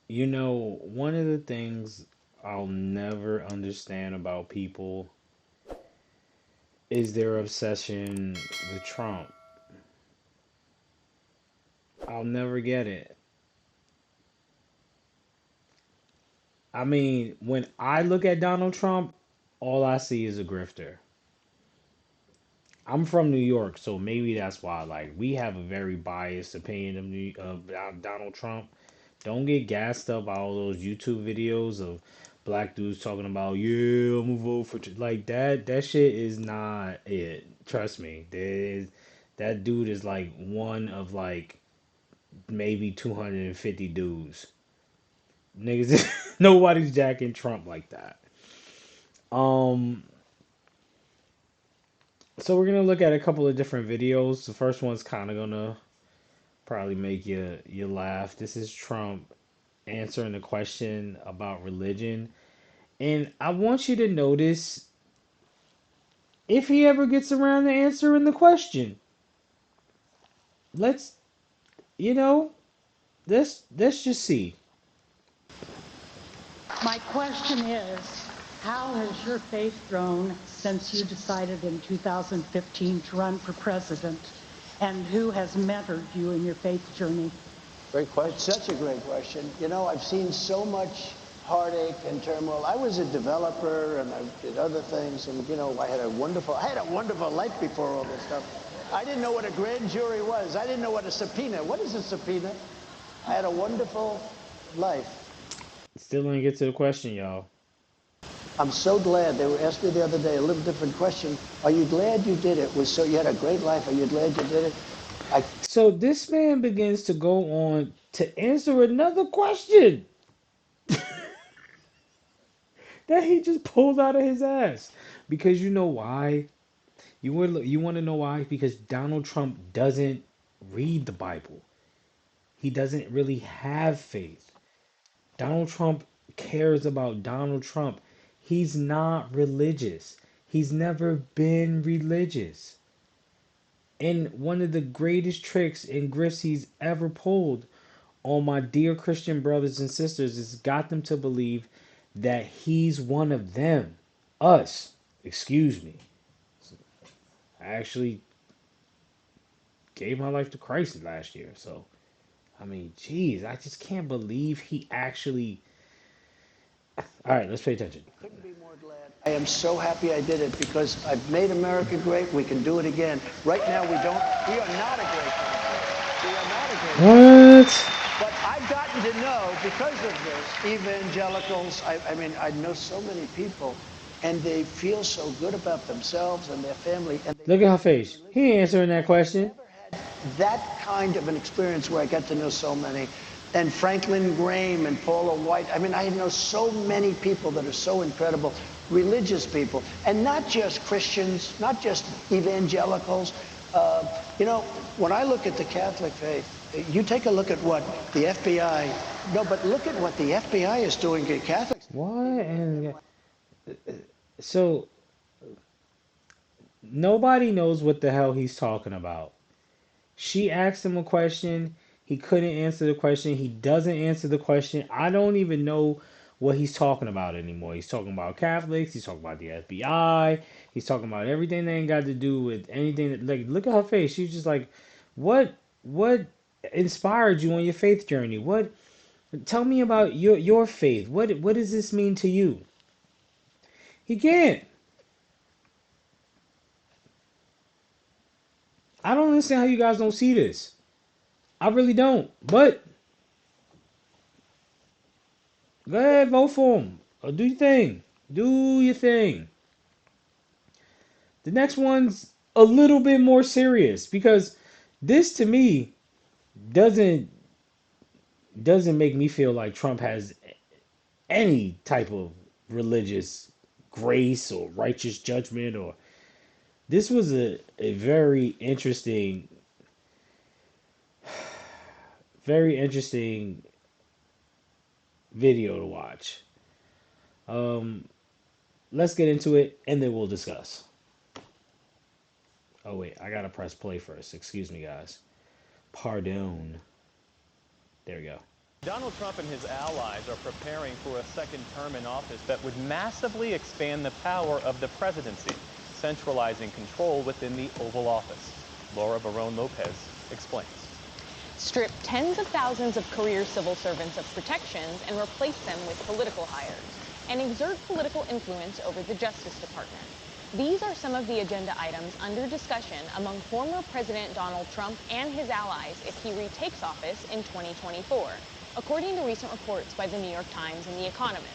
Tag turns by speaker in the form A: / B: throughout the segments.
A: One of the things I'll never understand about people is their obsession with Trump. I'll never get it. I mean, when I look at Donald Trump, all I see is a grifter. I'm from New York, so maybe that's why. Like, we have a very biased opinion of Donald Trump. Don't get gassed up by all those YouTube videos of black dudes talking about, yeah, I'm gonna vote for like that. That shit is not it. Trust me. That dude is like one of like maybe 250 dudes. Niggas, nobody's jacking Trump like that. Um, so we're gonna look at a couple of different videos. The first one's kind of gonna probably make you laugh. This is Trump answering the question about religion, and I want you to notice if he ever gets around to answering the question. Let's you know let's just see.
B: My question is, how has your faith grown since you decided in 2015 to run for president? And who has mentored you in your faith journey?
C: Great question. It's such a great question. I've seen so much heartache and turmoil. I was a developer and I did other things, and I had a wonderful life before all this stuff. I didn't know what a grand jury was. I didn't know what a subpoena. What is a subpoena? I had a wonderful life.
A: Still didn't get to the question, y'all.
C: I'm so glad. They were asking me the other day a little different question. Are you glad you did it? You had a great life. Are you glad you did it?
A: So this man begins to go on to answer another question that he just pulled out of his ass. Because you know why? You want to know why? Because Donald Trump doesn't read the Bible. He doesn't really have faith. Donald Trump cares about Donald Trump. He's not religious. He's never been religious. And one of the greatest tricks and grifts he's ever pulled on my dear Christian brothers and sisters is got them to believe that he's one of them. Us. Excuse me. I actually gave my life to Christ last year. So, I mean, geez, I just can't believe he actually. All right, let's pay attention.
C: Couldn't be more glad. I am so happy I did it because I've made America great. We can do it again. Right now, we are not a great country. We are not a great country.
A: What?
C: But I've gotten to know, because of this, evangelicals, I know so many people, and they feel so good about themselves and their family. And they
A: Look at her face. He ain't answering that question.
C: never had that kind of an experience where I got to know so many. And Franklin Graham and Paula White. I know so many people that are so incredible, religious people, and not just Christians, not just evangelicals. When I look at the Catholic faith, you take a look at what the FBI, no, but look at what the FBI is doing to Catholics.
A: What? And so nobody knows what the hell he's talking about. She asked him a question. He couldn't answer the question. He doesn't answer the question. I don't even know what he's talking about anymore. He's talking about Catholics. He's talking about the FBI. He's talking about everything that ain't got to do with anything that, like, look at her face. She's just like, what inspired you on your faith journey? What, tell me about your faith. What does this mean to you? He can't. I don't understand how you guys don't see this. I really don't. But go ahead, vote for him. Or do your thing. Do your thing. The next one's a little bit more serious because this to me doesn't doesn't make me feel like Trump has any type of religious grace or righteous judgment. Or this was a very interesting video to watch. Um, let's get into it and then we'll discuss. Oh wait, I gotta press play first. Excuse me, guys. Pardon. There we go.
D: Donald Trump and his allies are preparing for a second term in office that would massively expand the power of the presidency, centralizing control within the Oval Office. Laura Barone Lopez explains.
E: Strip tens of thousands of career civil servants of protections and replace them with political hires, and exert political influence over the Justice Department. These are some of the agenda items under discussion among former President Donald Trump and his allies if he retakes office in 2024, according to recent reports by the New York Times and The Economist.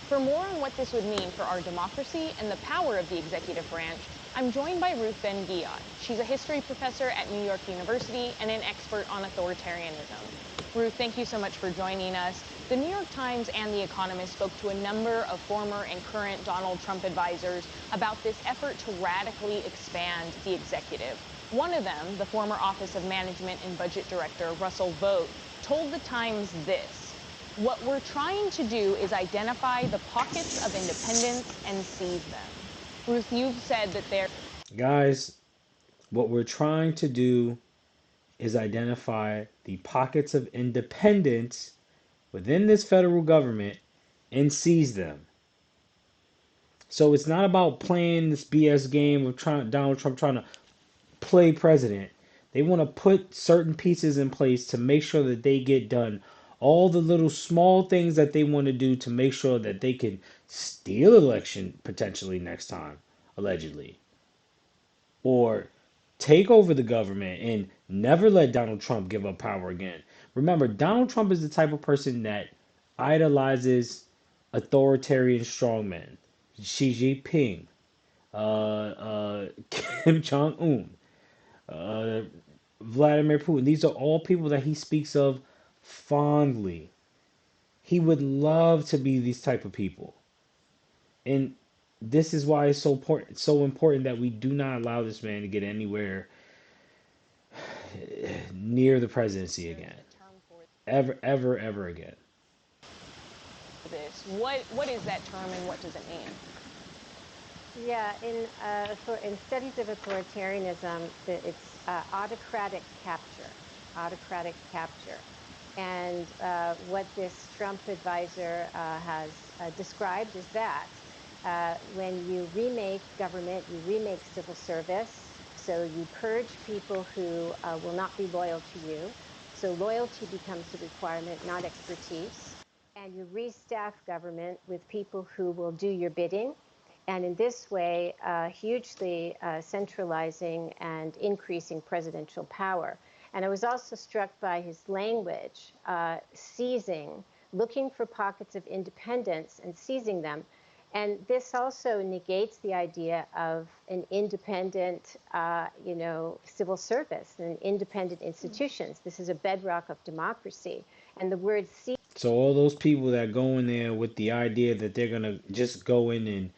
E: For more on what this would mean for our democracy and the power of the executive branch, I'm joined by Ruth Ben-Ghiat. She's a history professor at New York University and an expert on authoritarianism. Ruth, thank you so much for joining us. The New York Times and The Economist spoke to a number of former and current Donald Trump advisors about this effort to radically expand the executive. One of them, the former Office of Management and Budget Director, Russell Vought, told the Times this: "What we're trying to do is identify the pockets of independence and seize them." Ruth, you've said that there...
A: Guys, what we're trying to do is identify the pockets of independence within this federal government and seize them. So it's not about playing this BS game of Donald Trump trying to play president. They want to put certain pieces in place to make sure that they get done all the little small things that they want to do to make sure that they can steal election potentially next time, allegedly, or take over the government and never let Donald Trump give up power again. Remember, Donald Trump is the type of person that idolizes authoritarian strongmen. Xi Jinping, Kim Jong Un, Vladimir Putin. These are all people that he speaks of fondly. He would love to be these type of people. And this is why it's so important that we do not allow this man to get anywhere near the presidency again. Ever again.
E: What is that term and what does it mean?
F: Yeah, in studies of authoritarianism, it's autocratic capture, autocratic capture. And what this Trump advisor has described is that when you remake government, you remake civil service, so you purge people who will not be loyal to you. So loyalty becomes the requirement, not expertise. And you restaff government with people who will do your bidding. And in this way, hugely centralizing and increasing presidential power. And I was also struck by his language, seizing, looking for pockets of independence and seizing them. And this also negates the idea of an independent, civil service and independent institutions. This is a bedrock of democracy. And the word seize.
A: So all those people that go in there with the idea that they're going to just go in and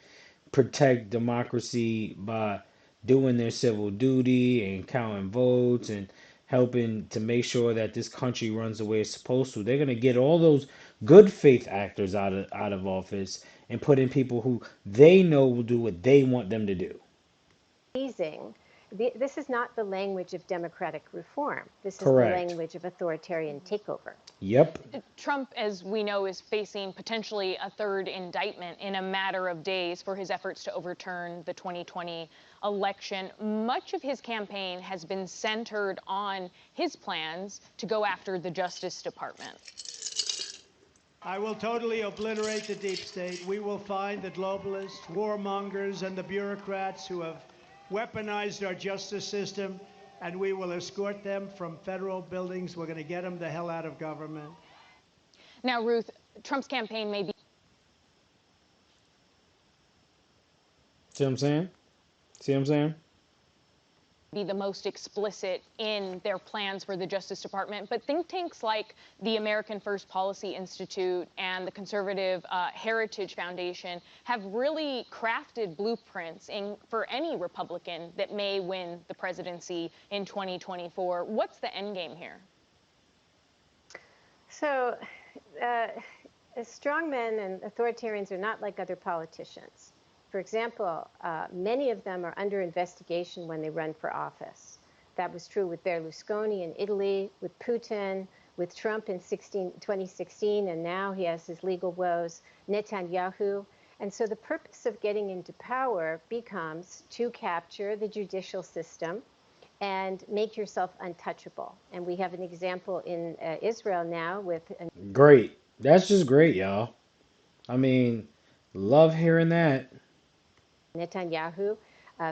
A: protect democracy by doing their civil duty and counting votes and helping to make sure that this country runs the way it's supposed to. They're going to get all those good faith actors out of office and put in people who they know will do what they want them to do.
F: This is not the language of democratic reform. This
A: Correct.
F: is the language of authoritarian takeover.
A: Yep.
E: Trump, as we know, is facing potentially a third indictment in a matter of days for his efforts to overturn the 2020 election. Much of his campaign has been centered on his plans to go after the Justice Department.
G: I will totally obliterate the deep state. We will find the globalists, warmongers, and the bureaucrats who have weaponized our justice system, and we will escort them from federal buildings. We're going to get them the hell out of government.
E: Now, Ruth, Trump's campaign may be...
A: See what I'm saying? See what I'm saying?
E: Be the most explicit in their plans for the Justice Department, but think tanks like the American First Policy Institute and the Conservative Heritage Foundation have really crafted blueprints for any Republican that may win the presidency in 2024. What's the end game here?
F: So strongmen and authoritarians are not like other politicians. For example, many of them are under investigation when they run for office. That was true with Berlusconi in Italy, with Putin, with Trump in 2016, and now he has his legal woes, Netanyahu. And so the purpose of getting into power becomes to capture the judicial system and make yourself untouchable. And we have an example in Israel now with
A: Great. That's just great, y'all. I mean, love hearing that.
F: Netanyahu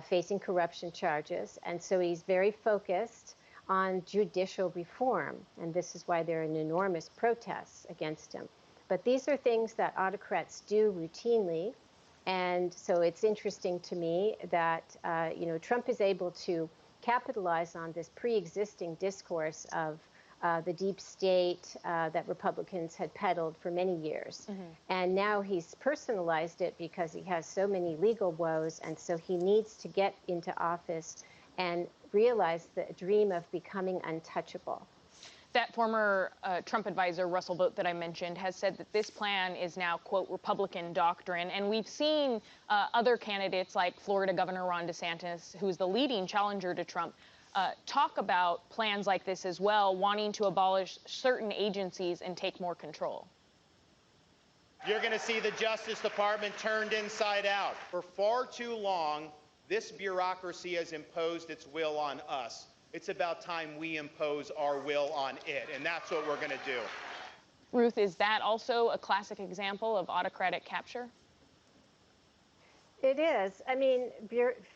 F: facing corruption charges. And so he's very focused on judicial reform. And this is why there are enormous protests against him. But these are things that autocrats do routinely. And so it's interesting to me that Trump is able to capitalize on this pre-existing discourse of the deep state that Republicans had peddled for many years. Mm-hmm. And now he's personalized it because he has so many legal woes, and so he needs to get into office and realize the dream of becoming untouchable.
E: That former Trump advisor, Russell Vought, that I mentioned, has said that this plan is now, quote, Republican doctrine. And we've seen other candidates like Florida Governor Ron DeSantis, who's the leading challenger to Trump, talk about plans like this as well, wanting to abolish certain agencies and take more control.
H: You're going to see the Justice Department turned inside out. For far too long, this bureaucracy has imposed its will on us. It's about time we impose our will on it, and that's what we're going to do.
E: Ruth, is that also a classic example of autocratic capture?
F: It is. I mean,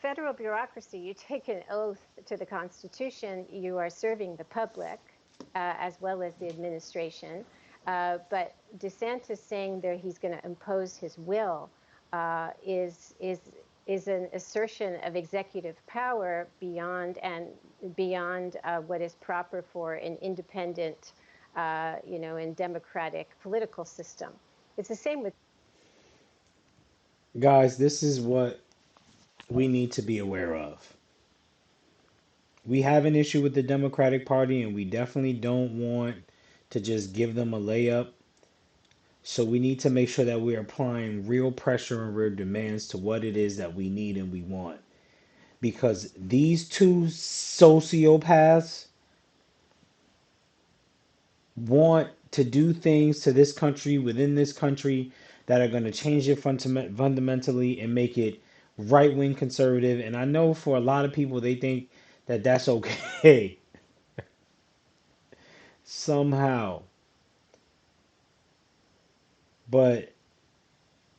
F: federal bureaucracy, you take an oath to the Constitution, you are serving the public as well as the administration. But DeSantis saying that he's going to impose his will is an assertion of executive power beyond what is proper for an independent, and democratic political system. It's the same with.
A: Guys, this is what we need to be aware of. We have an issue with the Democratic Party, and we definitely don't want to just give them a layup. So we need to make sure that we're applying real pressure and real demands to what it is that we need and we want. Because these two sociopaths want to do things to this country, within this country, that are going to change it fundamentally and make it right-wing conservative. And I know for a lot of people, they think that that's okay. Somehow. But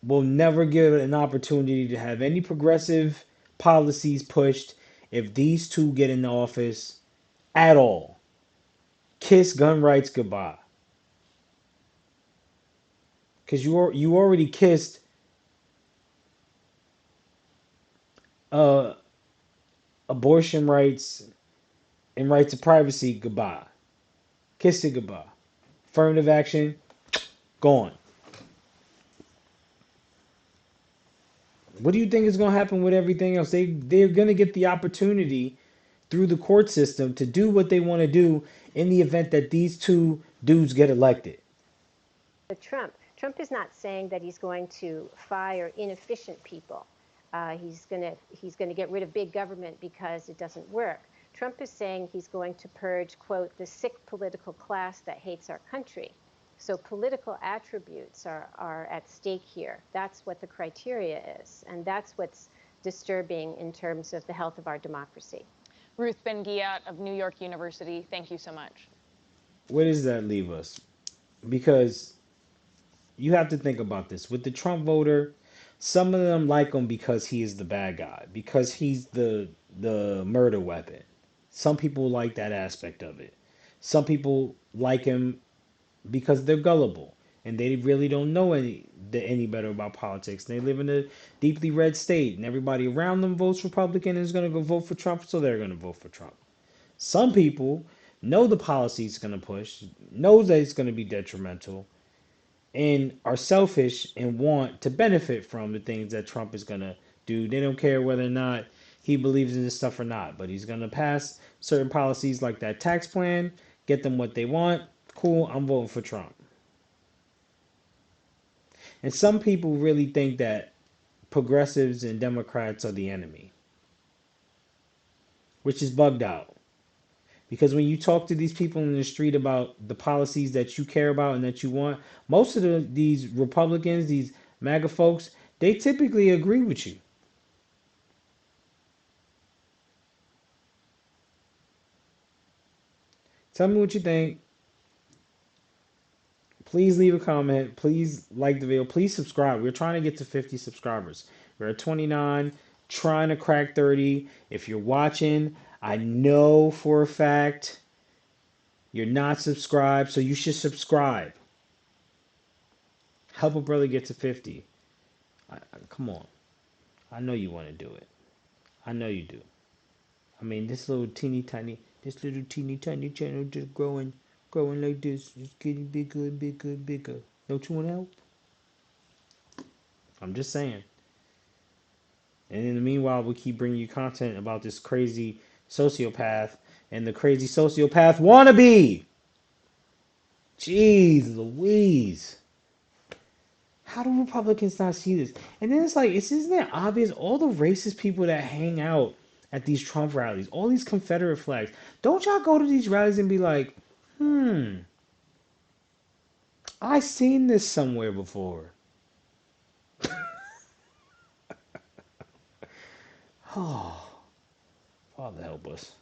A: we'll never give an opportunity to have any progressive policies pushed if these two get in office at all. Kiss gun rights goodbye. Because you already kissed abortion rights and right to privacy goodbye. Kiss it goodbye. Affirmative action, gone. What do you think is going to happen with everything else? They're going to get the opportunity through the court system to do what they want to do in the event that these two dudes get elected.
F: Trump is not saying that he's going to fire inefficient people. He's going to get rid of big government because it doesn't work. Trump is saying he's going to purge, quote, the sick political class that hates our country. So political attributes are at stake here. That's what the criteria is. And that's what's disturbing in terms of the health of our democracy.
E: Ruth Ben-Ghiat of New York University, thank you so much.
A: Where does that leave us? Because you have to think about this. With the Trump voter, some of them like him because he is the bad guy, because he's the murder weapon. Some people like that aspect of it. Some people like him because they're gullible and they really don't know any better about politics. They live in a deeply red state and everybody around them votes Republican and is going to go vote for Trump, so they're going to vote for Trump. Some people know the policy it's going to push, know that it's going to be detrimental, and are selfish and want to benefit from the things that Trump is going to do. They don't care whether or not he believes in this stuff or not, but he's going to pass certain policies like that tax plan, get them what they want. Cool, I'm voting for Trump. And some people really think that progressives and Democrats are the enemy, which is bugged out. Because when you talk to these people in the street about the policies that you care about and that you want, most of these Republicans, these MAGA folks, they typically agree with you. Tell me what you think. Please leave a comment. Please like the video. Please subscribe. We're trying to get to 50 subscribers. We're at 29, trying to crack 30. If you're watching, I know for a fact you're not subscribed, so you should subscribe. Help a brother get to 50. Come on. I know you want to do it. I know you do. I mean, this little teeny tiny channel just growing like this. Just getting bigger and bigger and bigger. Don't you want to help? I'm just saying. And in the meanwhile, we keep bringing you content about this crazy sociopath and the crazy sociopath wannabe. Jeez Louise. How do Republicans not see this? And then it's like, isn't it obvious? All the racist people that hang out at these Trump rallies, all these Confederate flags, don't y'all go to these rallies and be like, I seen this somewhere before. Oh, Father help us.